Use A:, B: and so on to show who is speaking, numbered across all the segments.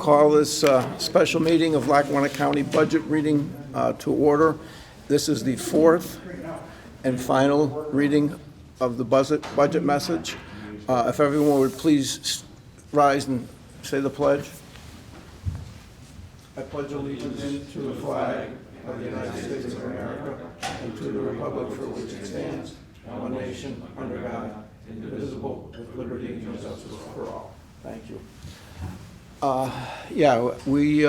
A: call this special meeting of Lackawanna County Budget reading to order. This is the fourth and final reading of the budget message. If everyone would please rise and say the pledge. I pledge allegiance to the flag of the United States of America and to the republic for which it stands, one nation, under God, indivisible, with liberty and justice for all. Thank you. We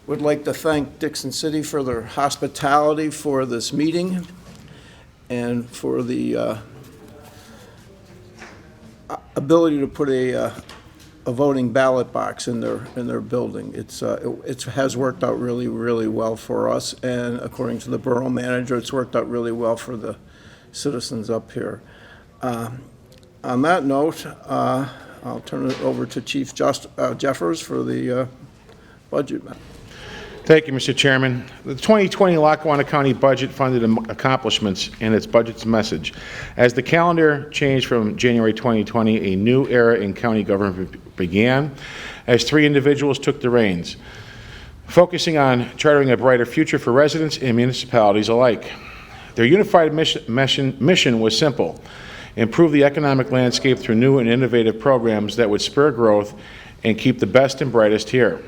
A: would like to thank Dickson City for their hospitality for this meeting and for the ability to put a voting ballot box in their building. It has worked out really, really well for us, and according to the borough manager, it's worked out really well for the citizens up here. On that note, I'll turn it over to Chief Jeffers for the budget.
B: Thank you, Mr. Chairman. The 2020 Lackawanna County budget funded accomplishments in its budget's message. As the calendar changed from January 2020, a new era in county government began as three individuals took the reins, focusing on chartering a brighter future for residents and municipalities alike. Their unified mission was simple: improve the economic landscape through new and innovative programs that would spur growth and keep the best and brightest here.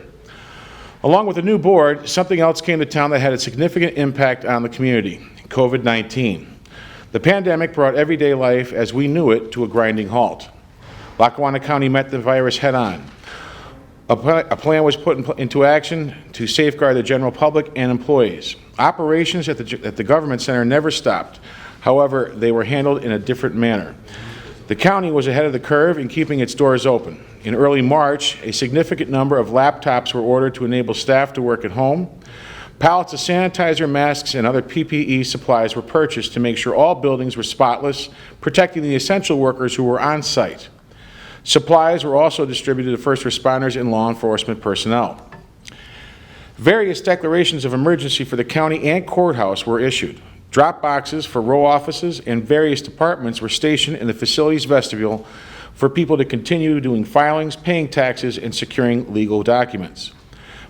B: Along with the new board, something else came to town that had a significant impact on the community: COVID-19. The pandemic brought everyday life as we knew it to a grinding halt. Lackawanna County met the virus head-on. A plan was put into action to safeguard the general public and employees. Operations at the government center never stopped. However, they were handled in a different manner. The county was ahead of the curve in keeping its doors open. In early March, a significant number of laptops were ordered to enable staff to work at home. Pallets of sanitizer, masks, and other PPE supplies were purchased to make sure all buildings were spotless, protecting the essential workers who were on site. Supplies were also distributed to first responders and law enforcement personnel. Various declarations of emergency for the county and courthouse were issued. Drop boxes for row offices and various departments were stationed in the facility's vestibule for people to continue doing filings, paying taxes, and securing legal documents.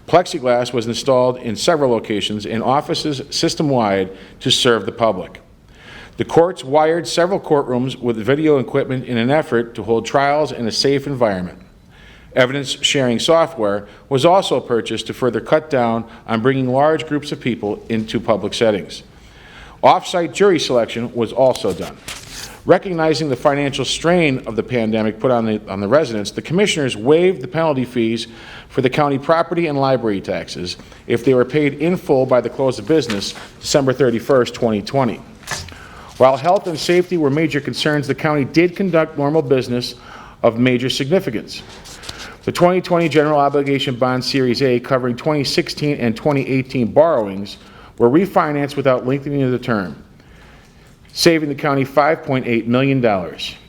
B: Plexiglass was installed in several locations in offices system-wide to serve the public. The courts wired several courtrooms with video equipment in an effort to hold trials in a safe environment. Evidence sharing software was also purchased to further cut down on bringing large groups of people into public settings. Off-site jury selection was also done. Recognizing the financial strain of the pandemic put on the residents, the commissioners waived the penalty fees for the county property and library taxes if they were paid in full by the close of business December 31st, 2020. While health and safety were major concerns, the county did conduct normal business of major significance. The 2020 General Obligation Bond Series A, covering 2016 and 2018 borrowings, were refinanced without lengthening the term, saving the county $5.8 million.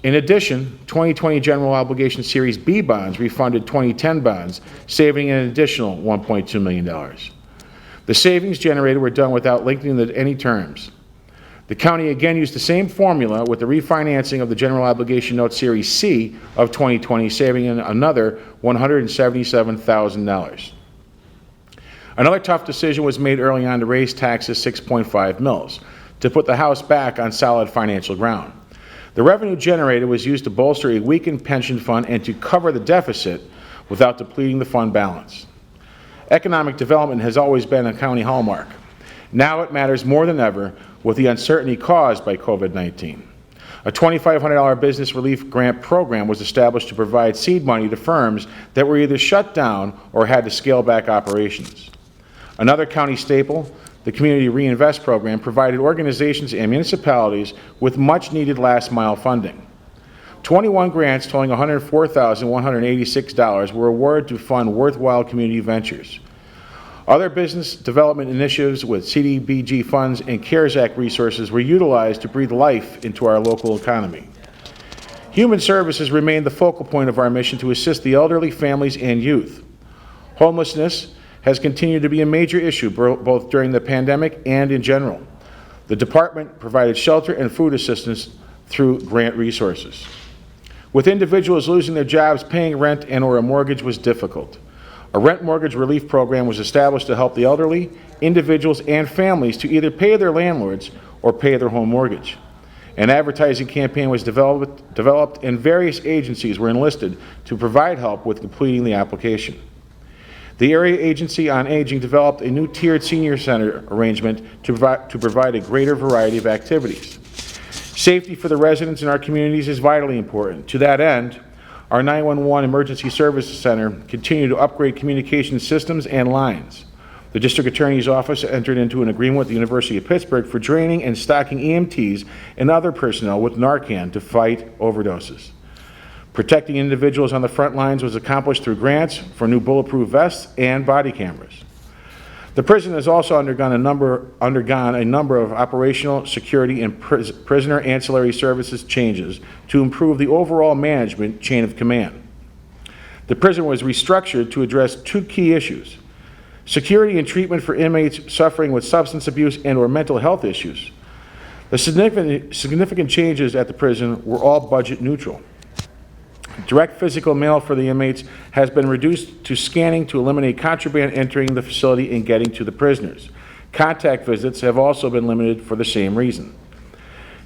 B: In addition, 2020 General Obligation Series B bonds refunded 2010 bonds, saving an additional $1.2 million. The savings generated were done without lengthening any terms. The county again used the same formula with the refinancing of the General Obligation Note Series C of 2020, saving another $177,000. Another tough decision was made early on to raise taxes 6.5 mils to put the House back on solid financial ground. The revenue generated was used to bolster a weakened pension fund and to cover the deficit without depleting the fund balance. Economic development has always been a county hallmark. Now it matters more than ever with the uncertainty caused by COVID-19. A $2,500 business relief grant program was established to provide seed money to firms that were either shut down or had to scale back operations. Another county staple, the Community Reinvest Program, provided organizations and municipalities with much-needed last-mile funding. 21 grants totaling $104,186 were awarded to fund worthwhile community ventures. Other business development initiatives with CDBG funds and CARES Act resources were utilized to breathe life into our local economy. Human services remained the focal point of our mission to assist the elderly, families, and youth. Homelessness has continued to be a major issue both during the pandemic and in general. The department provided shelter and food assistance through grant resources. With individuals losing their jobs, paying rent and/or a mortgage was difficult. A rent mortgage relief program was established to help the elderly, individuals, and families to either pay their landlords or pay their home mortgage. An advertising campaign was developed and various agencies were enlisted to provide help with completing the application. The Area Agency on Aging developed a new tiered senior center arrangement to provide a greater variety of activities. Safety for the residents in our communities is vitally important. To that end, our 911 Emergency Services Center continued to upgrade communication systems and lines. The District Attorney's Office entered into an agreement with the University of Pittsburgh for training and stocking EMTs and other personnel with Narcan to fight overdoses. Protecting individuals on the front lines was accomplished through grants for new bulletproof vests and body cameras. The prison has also undergone a number of operational, security, and prisoner ancillary services changes to improve the overall management chain of command. The prison was restructured to address two key issues: security and treatment for inmates suffering with substance abuse and/or mental health issues. The significant changes at the prison were all budget neutral. Direct physical mail for the inmates has been reduced to scanning to eliminate contraband entering the facility and getting to the prisoners. Contact visits have also been limited for the same reason.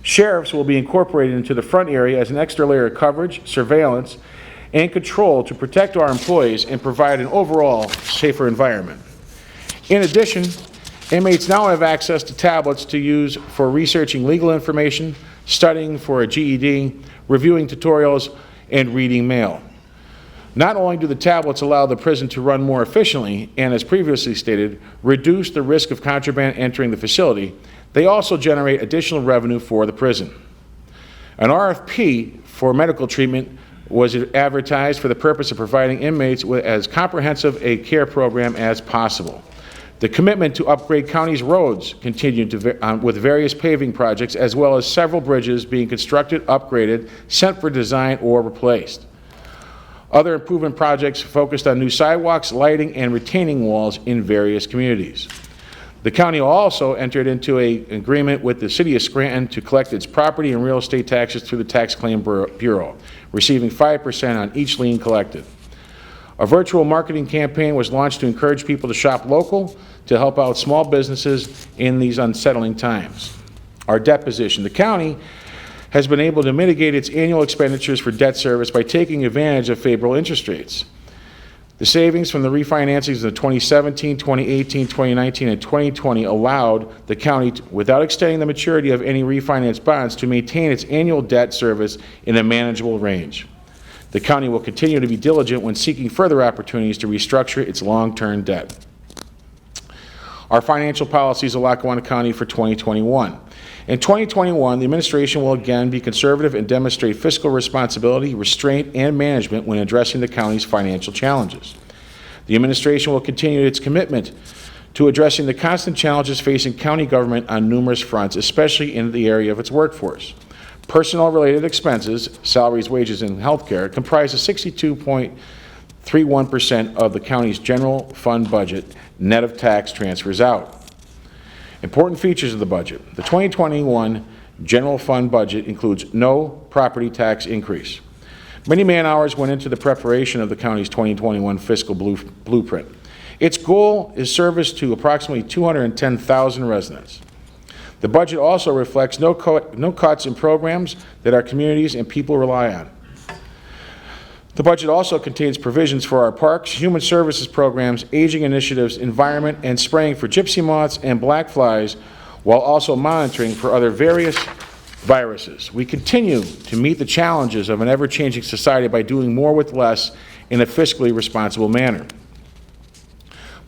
B: Sheriffs will be incorporated into the front area as an extra layer of coverage, surveillance, and control to protect our employees and provide an overall safer environment. In addition, inmates now have access to tablets to use for researching legal information, studying for a GED, reviewing tutorials, and reading mail. Not only do the tablets allow the prison to run more efficiently and, as previously stated, reduce the risk of contraband entering the facility, they also generate additional revenue for the prison. An RFP for medical treatment was advertised for the purpose of providing inmates with as comprehensive a care program as possible. The commitment to upgrade county's roads continued with various paving projects, as well as several bridges being constructed, upgraded, sent for design, or replaced. Other improvement projects focused on new sidewalks, lighting, and retaining walls in various communities. The county also entered into an agreement with the City of Scranton to collect its property and real estate taxes through the Tax Claim Bureau, receiving 5% on each lien collected. A virtual marketing campaign was launched to encourage people to shop local to help out small businesses in these unsettling times. Our debt position. The county has been able to mitigate its annual expenditures for debt service by taking advantage of favorable interest rates. The savings from the refinancings of 2017, 2018, 2019, and 2020 allowed the county, without extending the maturity of any refinanced bonds, to maintain its annual debt service in a manageable range. The county will continue to be diligent when seeking further opportunities to restructure its long-term debt. Our financial policies of Lackawanna County for 2021. In 2021, the administration will again be conservative and demonstrate fiscal responsibility, restraint, and management when addressing the county's financial challenges. The administration will continue its commitment to addressing the constant challenges facing county government on numerous fronts, especially in the area of its workforce. Personnel-related expenses, salaries, wages, and health care, comprise 62.31% of the county's general fund budget, net of tax transfers out. Important features of the budget. The 2021 general fund budget includes no property tax increase. Many man-hours went into the preparation of the county's 2021 fiscal blueprint. Its goal is service to approximately 210,000 residents. The budget also reflects no cuts in programs that our communities and people rely on. The budget also contains provisions for our parks, human services programs, aging initiatives, environment, and spraying for gypsy moths and black flies, while also monitoring for other various viruses. We continue to meet the challenges of an ever-changing society by doing more with less in a fiscally responsible manner.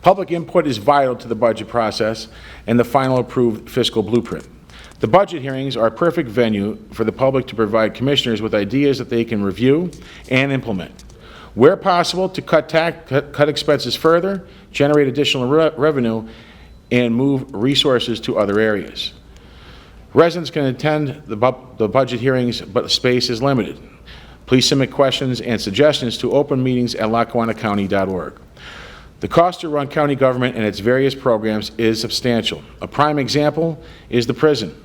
B: Public input is vital to the budget process and the final approved fiscal blueprint. The budget hearings are a perfect venue for the public to provide commissioners with ideas that they can review and implement. Where possible, to cut expenses further, generate additional revenue, and move resources to other areas. Residents can attend the budget hearings, but space is limited. Please submit questions and suggestions to openmeetings@lackawannacounty.org. The cost to run county government and its various programs is substantial. A prime example is the prison.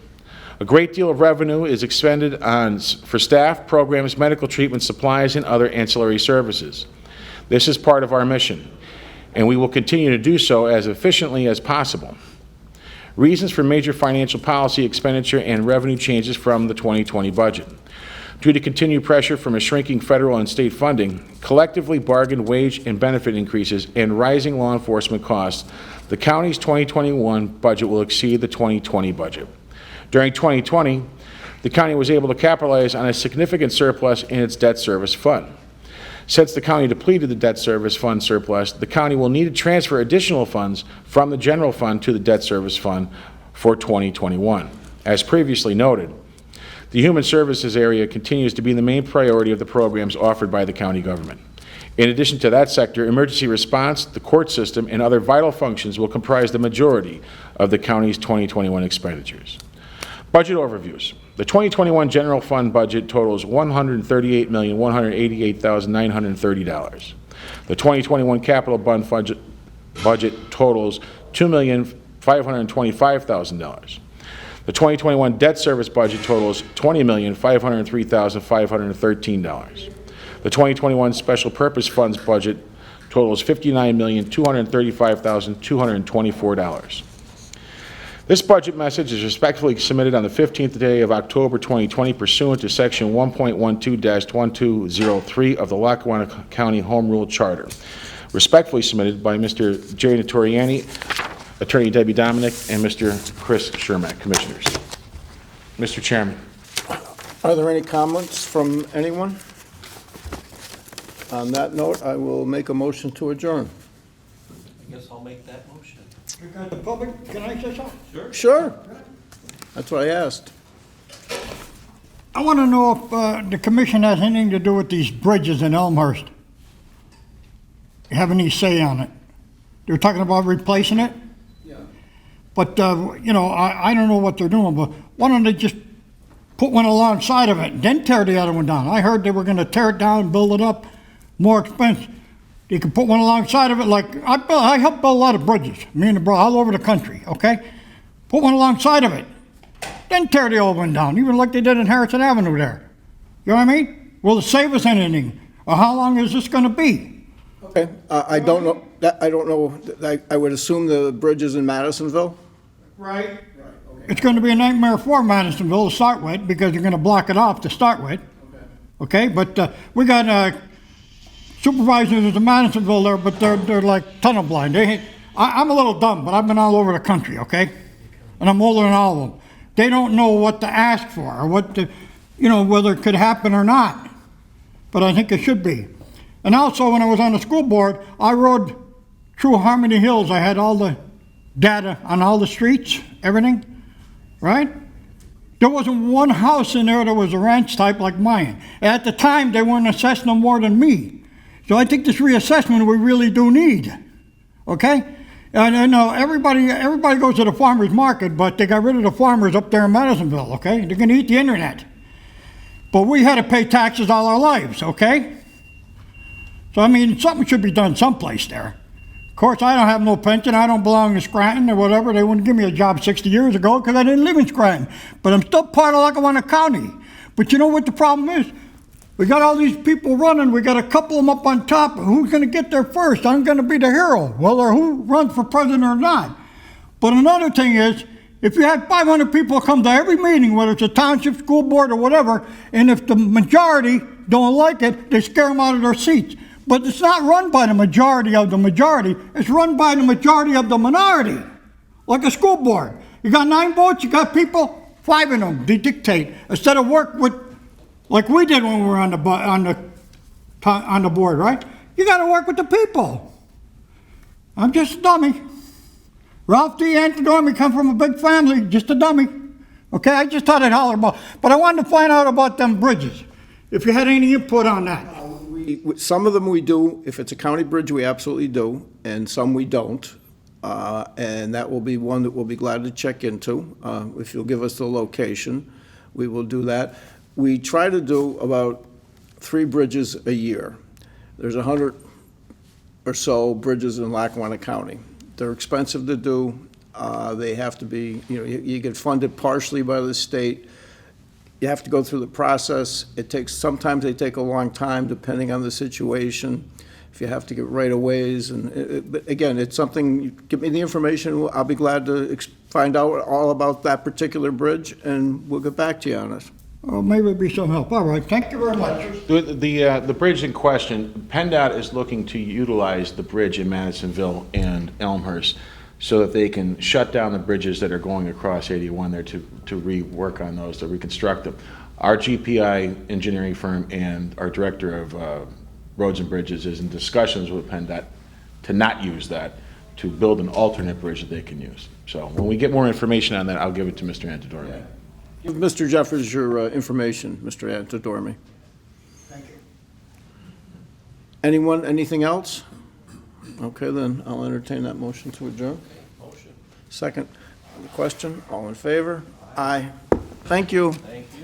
B: A great deal of revenue is expended for staff, programs, medical treatment, supplies, and other ancillary services. This is part of our mission. and we will continue to do so as efficiently as possible. Reasons for major financial policy expenditure and revenue changes from the 2020 budget. Due to continued pressure from a shrinking federal and state funding, collectively bargained wage and benefit increases, and rising law enforcement costs, the county's 2021 budget will exceed the 2020 budget. During 2020, the county was able to capitalize on a significant surplus in its debt service fund. Since the county depleted the debt service fund surplus, the county will need to transfer additional funds from the general fund to the debt service fund for 2021. As previously noted, the human services area continues to be the main priority of the programs offered by the county government. In addition to that sector, emergency response, the court system, and other vital functions will comprise the majority of the county's 2021 expenditures. Budget overviews. The 2021 general fund budget totals $138,188,930. The 2021 capital fund budget totals $2,525,000. The 2021 debt service budget totals $20,503,513. The 2021 special purpose funds budget totals $59,235,224. This budget message is respectfully submitted on the 15th day of October 2020 pursuant to Section 1.12-1203 of the Lackawanna County Home Rule Charter. Respectfully submitted by Mr. J. Notarianni, Attorney Debbie Dominic, and Mr. Chris Chermak, Commissioners. Mr. Chairman.
A: Are there any comments from anyone? On that note, I will make a motion to adjourn.
C: I guess I'll make that motion.
D: You got the public, can I say something?
C: Sure.
A: Sure. That's what I asked.
D: I want to know if the commission has anything to do with these bridges in Elmhurst. You have any say on it? They're talking about replacing it?
A: Yeah.
D: But, you know, I don't know what they're doing, but why don't they just put one alongside of it, then tear the other one down? I heard they were going to tear it down and build it up, more expensive. You can put one alongside of it, like, I helped build a lot of bridges, me and the brother, all over the country, okay? Put one alongside of it, then tear the old one down, even like they did in Harrison Avenue there. You know what I mean? Will it save us anything? Or how long is this gonna be?
A: Okay, I don't know, I don't know, I would assume the bridge is in Madisonville?
D: Right. It's gonna be a nightmare for Madisonville to start with, because you're gonna block it off to start with. Okay, but we got supervisors in Madisonville there, but they're like tunnel blind. I'm a little dumb, but I've been all over the country, okay? And I'm older than all of them. They don't know what to ask for, or what to, you know, whether it could happen or not. But I think it should be. And also, when I was on the school board, I rode through Harmony Hills. I had all the data on all the streets, everything, right? There wasn't one house in there that was a ranch type like mine. At the time, they weren't assessed no more than me. So I think this reassessment we really do need, okay? And I know everybody goes to the farmer's market, but they got rid of the farmers up there in Madisonville, okay? They're gonna eat the internet. But we had to pay taxes all our lives, okay? So, I mean, something should be done someplace there. Of course, I don't have no pension. I don't belong to Scranton or whatever. They wouldn't give me a job 60 years ago because I didn't live in Scranton. But I'm still part of Lackawanna County. But you know what the problem is? We got all these people running. We got a couple of them up on top. Who's going to get there first? I'm going to be the hero. Well, or who runs for president or not. But another thing is, if you had 500 people come to every meeting, whether it's a township, school board, or whatever, and if the majority don't like it, they scare them out of their seats. But it's not run by the majority of the majority. It's run by the majority of the minority, like a school board. You got 9 votes, you got people, 5 of them, they dictate. Instead of work with, like we did when we were on the board, right? You got to work with the people. I'm just a dummy. Ralph D. Antidormi come from a big family, just a dummy. Okay, I just thought I'd holler about, but I wanted to find out about them bridges. If you had any input on that.
A: Some of them we do. If it's a county bridge, we absolutely do, and some we don't. And that will be one that we'll be glad to check into. If you'll give us the location, we will do that. We try to do about 3 bridges a year. There's 100 or so bridges in Lackawanna County. They're expensive to do. They have to be, you know, you get funded partially by the state. You have to go through the process. It takes, sometimes they take a long time depending on the situation. if you have to get right-of-ways, and, but again, it's something, you give me the information, I'll be glad to find out all about that particular bridge, and we'll get back to you on it.
D: Oh, maybe it'd be some help. All right, thank you very much.
B: The bridge in question, PennDOT is looking to utilize the bridge in Madisonville and Elmhurst so that they can shut down the bridges that are going across 81 there to rework on those, to reconstruct them. Our GPI engineering firm and our director of roads and bridges is in discussions with PennDOT to not use that, to build an alternate bridge that they can use. So when we get more information on that, I'll give it to Mr. Antidormi.
A: Give Mr. Jeffers your information, Mr. Antidormi.
D: Thank you.
A: Anyone, anything else? Okay, then I'll entertain that motion to adjourn.
C: Motion.
A: Second, on the question, all in favor? Aye. Thank you.
C: Thank you.